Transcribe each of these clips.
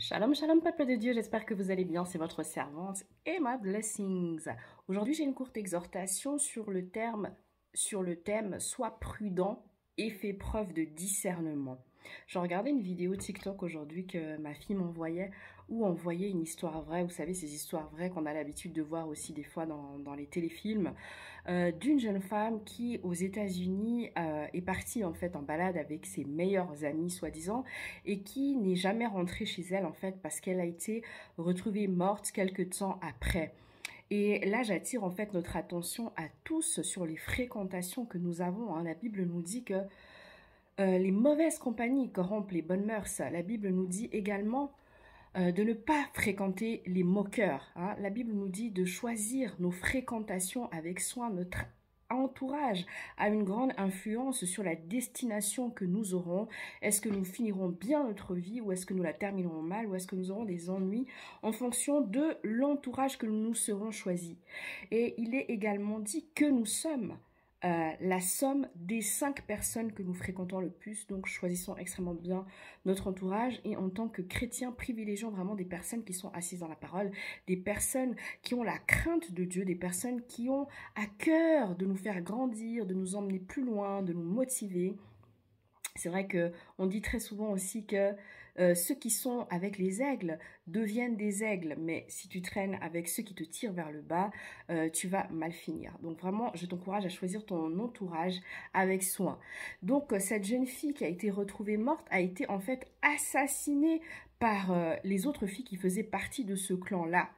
Shalom, shalom, peuple de Dieu, j'espère que vous allez bien, c'est votre servante Emma Blessings. Aujourd'hui, j'ai une courte exhortation sur le thème Sois prudent et fais preuve de discernement. Je regardais une vidéo TikTok aujourd'hui que ma fille m'envoyait où on voyait une histoire vraie, vous savez, ces histoires vraies qu'on a l'habitude de voir aussi des fois dans les téléfilms, d'une jeune femme qui, aux États-Unis, est partie en fait en balade avec ses meilleurs amis, soi-disant, et qui n'est jamais rentrée chez elle en fait parce qu'elle a été retrouvée morte quelques temps après. Et là, j'attire en fait notre attention à tous sur les fréquentations que nous avons, hein. La Bible nous dit que les mauvaises compagnies corrompent les bonnes mœurs. La Bible nous dit également de ne pas fréquenter les moqueurs, hein. La Bible nous dit de choisir nos fréquentations avec soin. Notre entourage a une grande influence sur la destination que nous aurons. Est-ce que nous finirons bien notre vie ou est-ce que nous la terminerons mal ou est-ce que nous aurons des ennuis en fonction de l'entourage que nous serons choisis. Et il est également dit que nous sommes la somme des 5 personnes que nous fréquentons le plus. Donc choisissons extrêmement bien notre entourage et en tant que chrétiens, privilégions vraiment des personnes qui sont assises dans la parole, des personnes qui ont la crainte de Dieu, des personnes qui ont à cœur de nous faire grandir, de nous emmener plus loin, de nous motiver. C'est vrai qu'on dit très souvent aussi que ceux qui sont avec les aigles deviennent des aigles, mais si tu traînes avec ceux qui te tirent vers le bas, tu vas mal finir. Donc vraiment, je t'encourage à choisir ton entourage avec soin. Donc cette jeune fille qui a été retrouvée morte a été en fait assassinée par les autres filles qui faisaient partie de ce clan-là.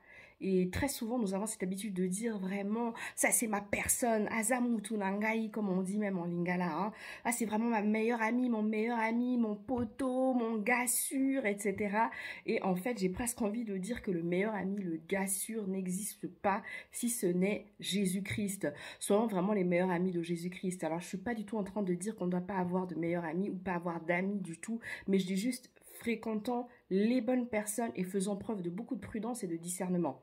Et très souvent, nous avons cette habitude de dire vraiment, ça c'est ma personne, Azamutu Nangai, comme on dit même en lingala, hein. Ah, c'est vraiment ma meilleure amie, mon poteau, mon gars sûr, etc. Et en fait, j'ai presque envie de dire que le meilleur ami, le gars sûr n'existe pas si ce n'est Jésus-Christ. Soyons vraiment les meilleurs amis de Jésus-Christ. Alors, je suis pas du tout en train de dire qu'on ne doit pas avoir de meilleurs amis ou pas avoir d'amis du tout, mais je dis juste fréquentons les bonnes personnes et faisons preuve de beaucoup de prudence et de discernement.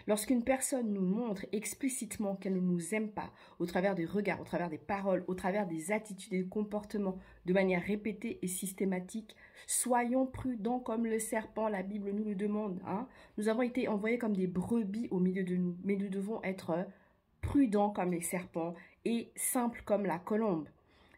Lorsqu'une personne nous montre explicitement qu'elle ne nous aime pas, au travers des regards, au travers des paroles, au travers des attitudes et des comportements, de manière répétée et systématique, soyons prudents comme le serpent, la Bible nous le demande, hein. Nous avons été envoyés comme des brebis au milieu de nous, mais nous devons être prudents comme les serpents et simples comme la colombe.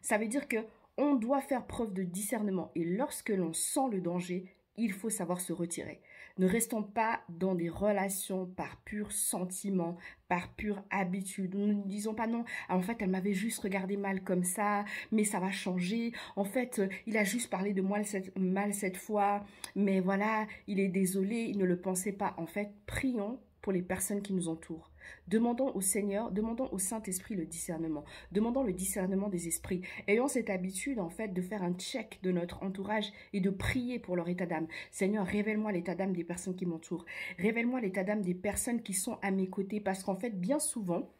Ça veut dire que on doit faire preuve de discernement et lorsque l'on sent le danger, il faut savoir se retirer. Ne restons pas dans des relations par pur sentiment, par pure habitude. Nous ne disons pas non, en fait, elle m'avait juste regardé mal comme ça, mais ça va changer. En fait, il a juste parlé de moi mal cette fois, mais voilà, il est désolé, il ne le pensait pas. En fait, prions pour les personnes qui nous entourent. Demandons au Seigneur, demandons au Saint-Esprit le discernement. Demandons le discernement des esprits. Ayons cette habitude, en fait, de faire un check de notre entourage et de prier pour leur état d'âme. Seigneur, révèle-moi l'état d'âme des personnes qui m'entourent. Révèle-moi l'état d'âme des personnes qui sont à mes côtés. Parce qu'en fait, bien souvent,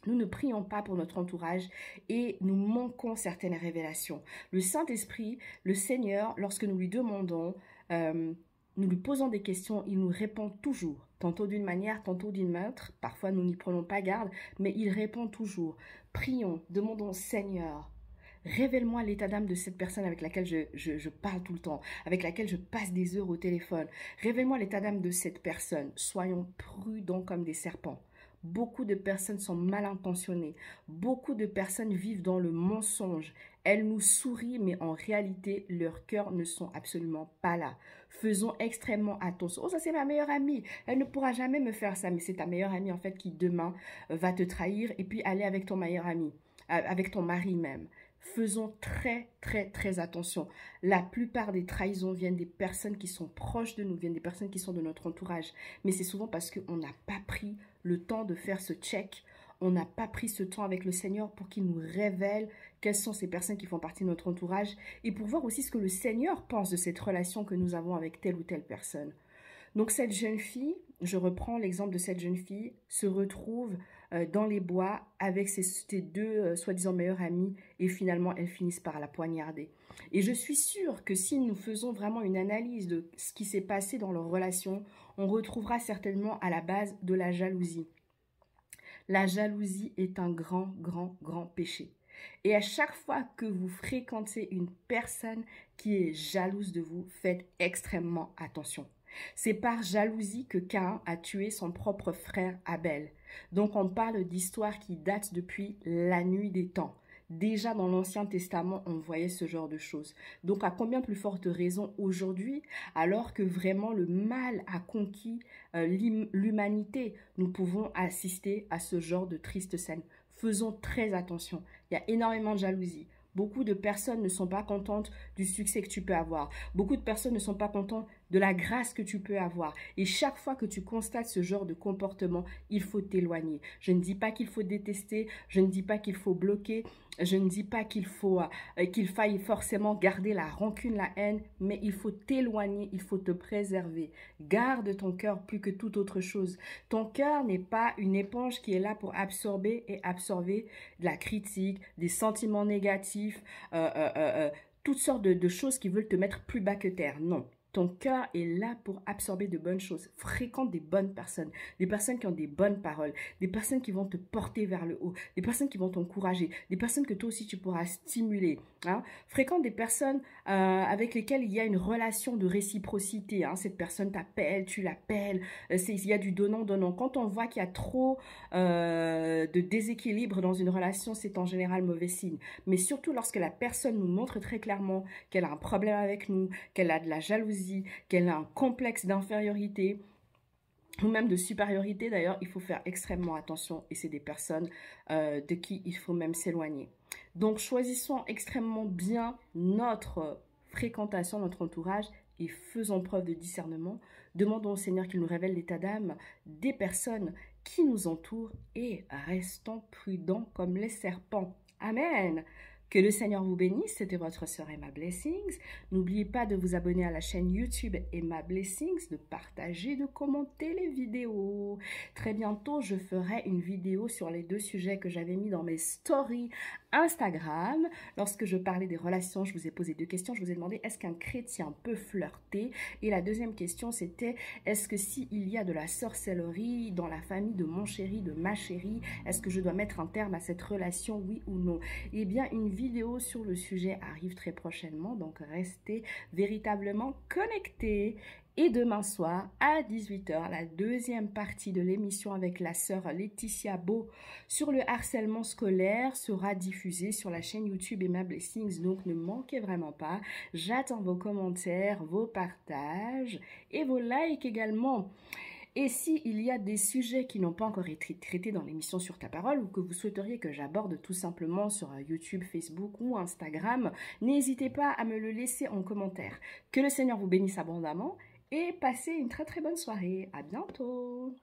nous ne prions pas pour notre entourage et nous manquons certaines révélations. Le Saint-Esprit, le Seigneur, lorsque nous lui demandons, nous lui posons des questions, il nous répond toujours, tantôt d'une manière, tantôt d'une autre. Parfois, nous n'y prenons pas garde, mais il répond toujours. Prions, demandons, Seigneur, révèle-moi l'état d'âme de cette personne avec laquelle je parle tout le temps, avec laquelle je passe des heures au téléphone. Révèle-moi l'état d'âme de cette personne. Soyons prudents comme des serpents. Beaucoup de personnes sont mal intentionnées. Beaucoup de personnes vivent dans le mensonge. Elles nous sourient, mais en réalité, leurs cœurs ne sont absolument pas là. Faisons extrêmement attention. Oh, ça c'est ma meilleure amie. Elle ne pourra jamais me faire ça. Mais c'est ta meilleure amie, en fait, qui demain va te trahir et puis aller avec ton meilleur ami, avec ton mari même. Faisons très attention. La plupart des trahisons viennent des personnes qui sont proches de nous, viennent des personnes qui sont de notre entourage. Mais c'est souvent parce qu'on n'a pas pris le temps de faire ce check. On n'a pas pris ce temps avec le Seigneur pour qu'il nous révèle quelles sont ces personnes qui font partie de notre entourage et pour voir aussi ce que le Seigneur pense de cette relation que nous avons avec telle ou telle personne. Donc cette jeune fille, je reprends l'exemple de cette jeune fille, se retrouve dans les bois avec ses deux soi-disant meilleurs amis et finalement elles finissent par la poignarder. Et je suis sûre que si nous faisons vraiment une analyse de ce qui s'est passé dans leur relation, on retrouvera certainement à la base de la jalousie. La jalousie est un grand péché. Et à chaque fois que vous fréquentez une personne qui est jalouse de vous, faites extrêmement attention. C'est par jalousie que Caïn a tué son propre frère Abel. Donc on parle d'histoires qui datent depuis la nuit des temps. Déjà dans l'Ancien Testament, on voyait ce genre de choses. Donc à combien plus forte raison aujourd'hui, alors que vraiment le mal a conquis l'humanité, nous pouvons assister à ce genre de triste scène. Faisons très attention. Il y a énormément de jalousie. Beaucoup de personnes ne sont pas contentes du succès que tu peux avoir. Beaucoup de personnes ne sont pas contentes de la grâce que tu peux avoir. Et chaque fois que tu constates ce genre de comportement, il faut t'éloigner. Je ne dis pas qu'il faut détester, je ne dis pas qu'il faut bloquer, je ne dis pas qu'il faille forcément garder la rancune, la haine, mais il faut t'éloigner, il faut te préserver. Garde ton cœur plus que toute autre chose. Ton cœur n'est pas une éponge qui est là pour absorber de la critique, des sentiments négatifs, toutes sortes de choses qui veulent te mettre plus bas que terre. Non. Ton cœur est là pour absorber de bonnes choses. Fréquente des bonnes personnes, des personnes qui ont des bonnes paroles, des personnes qui vont te porter vers le haut, des personnes qui vont t'encourager, des personnes que toi aussi tu pourras stimuler. Hein. Fréquente des personnes avec lesquelles il y a une relation de réciprocité. Hein. Cette personne t'appelle, tu l'appelles, il y a du donnant-donnant. Quand on voit qu'il y a trop de déséquilibre dans une relation, c'est en général mauvais signe. Mais surtout lorsque la personne nous montre très clairement qu'elle a un problème avec nous, qu'elle a de la jalousie, qu'elle a un complexe d'infériorité ou même de supériorité, d'ailleurs, il faut faire extrêmement attention et c'est des personnes de qui il faut même s'éloigner. Donc, choisissons extrêmement bien notre fréquentation, notre entourage et faisons preuve de discernement. Demandons au Seigneur qu'il nous révèle l'état d'âme des personnes qui nous entourent et restons prudents comme les serpents. Amen. Que le Seigneur vous bénisse, c'était votre sœur Emma Blessings. N'oubliez pas de vous abonner à la chaîne YouTube Emma Blessings, de partager, de commenter les vidéos. Très bientôt, je ferai une vidéo sur les 2 sujets que j'avais mis dans mes stories Instagram. Lorsque je parlais des relations, je vous ai posé 2 questions. Je vous ai demandé, est-ce qu'un chrétien peut flirter? Et la deuxième question, c'était, est-ce que s'il y a de la sorcellerie dans la famille de mon chéri, de ma chérie, est-ce que je dois mettre un terme à cette relation, oui ou non? Eh bien, une vidéo sur le sujet arrive très prochainement, donc restez véritablement connectés. Et demain soir à 18 h, la deuxième partie de l'émission avec la sœur Laetitia Beau sur le harcèlement scolaire sera diffusée sur la chaîne YouTube Emma Blessings. Donc ne manquez vraiment pas. J'attends vos commentaires, vos partages et vos likes également. Et s'il y a des sujets qui n'ont pas encore été traités dans l'émission Sur ta parole ou que vous souhaiteriez que j'aborde tout simplement sur YouTube, Facebook ou Instagram, n'hésitez pas à me le laisser en commentaire. Que le Seigneur vous bénisse abondamment et passez une très très bonne soirée. À bientôt.